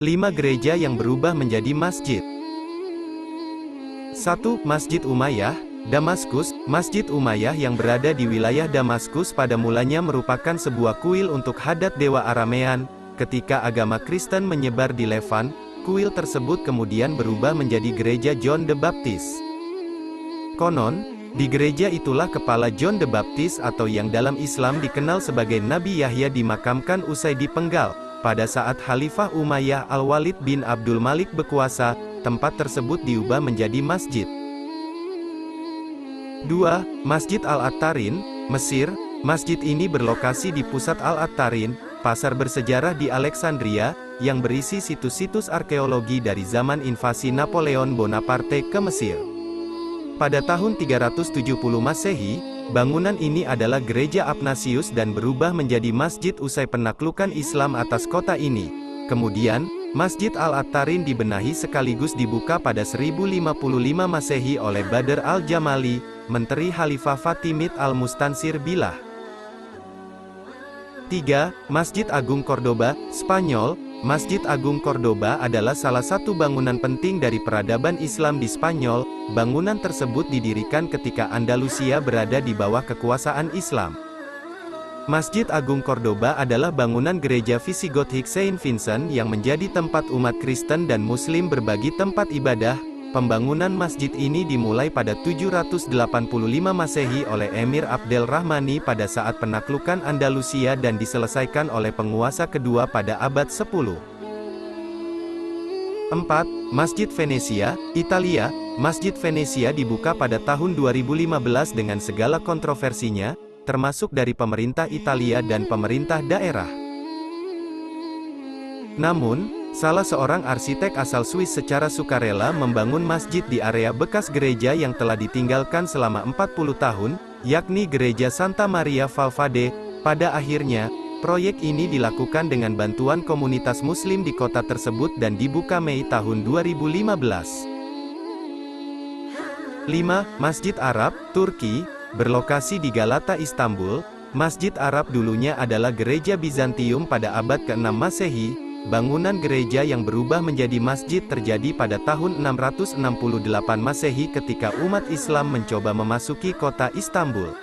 5 gereja yang berubah menjadi masjid. 1. Masjid Umayyah, Damaskus. Masjid Umayyah yang berada di wilayah Damaskus pada mulanya merupakan sebuah kuil untuk hadat dewa Aramean. Ketika agama Kristen menyebar di Levan, kuil tersebut kemudian berubah menjadi gereja John the Baptist. Konon, di gereja itulah kepala John the Baptist atau yang dalam Islam dikenal sebagai Nabi Yahya dimakamkan usai dipenggal. Pada saat Khalifah Umayyah Al-Walid bin Abdul Malik berkuasa, tempat tersebut diubah menjadi masjid. 2. Masjid Al-Attarin, Mesir. Masjid ini berlokasi di pusat Al-Attarin, pasar bersejarah di Alexandria, yang berisi situs-situs arkeologi dari zaman invasi Napoleon Bonaparte ke Mesir. Pada tahun 370 Masehi, bangunan ini adalah gereja Athanasius dan berubah menjadi masjid usai penaklukan Islam atas kota ini. Kemudian, Masjid Al-Attarin dibenahi sekaligus dibuka pada 1055 Masehi oleh Badr al-Jamali, Menteri Khalifah Fatimid al-Mustansir Billah. 3. Masjid Agung Cordoba, Spanyol. Masjid Agung Cordoba adalah salah satu bangunan penting dari peradaban Islam di Spanyol. Bangunan tersebut didirikan ketika Andalusia berada di bawah kekuasaan Islam. Masjid Agung Cordoba adalah bangunan gereja Visigotik Saint Vincent yang menjadi tempat umat Kristen dan Muslim berbagi tempat ibadah. Pembangunan masjid ini dimulai pada 785 Masehi oleh Emir Abdel Rahmani pada saat penaklukan Andalusia dan diselesaikan oleh penguasa kedua pada abad 10. 4. Masjid Venesia, Italia. Masjid Venesia dibuka pada tahun 2015 dengan segala kontroversinya, termasuk dari pemerintah Italia dan pemerintah daerah. Namun, salah seorang arsitek asal Swiss secara sukarela membangun masjid di area bekas gereja yang telah ditinggalkan selama 40 tahun, yakni Gereja Santa Maria Valverde. Pada akhirnya, proyek ini dilakukan dengan bantuan komunitas Muslim di kota tersebut dan dibuka Mei tahun 2015. 5. Masjid Arab, Turki. Berlokasi di Galata, Istanbul, Masjid Arab dulunya adalah gereja Bizantium pada abad ke-6 Masehi. Bangunan gereja yang berubah menjadi masjid terjadi pada tahun 668 Masehi ketika umat Islam mencoba memasuki kota Istanbul.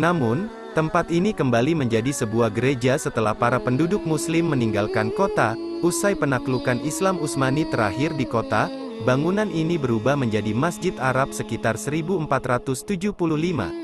Namun, tempat ini kembali menjadi sebuah gereja setelah para penduduk Muslim meninggalkan kota. Usai penaklukan Islam Utsmani terakhir di kota, bangunan ini berubah menjadi Masjid Arab sekitar 1475.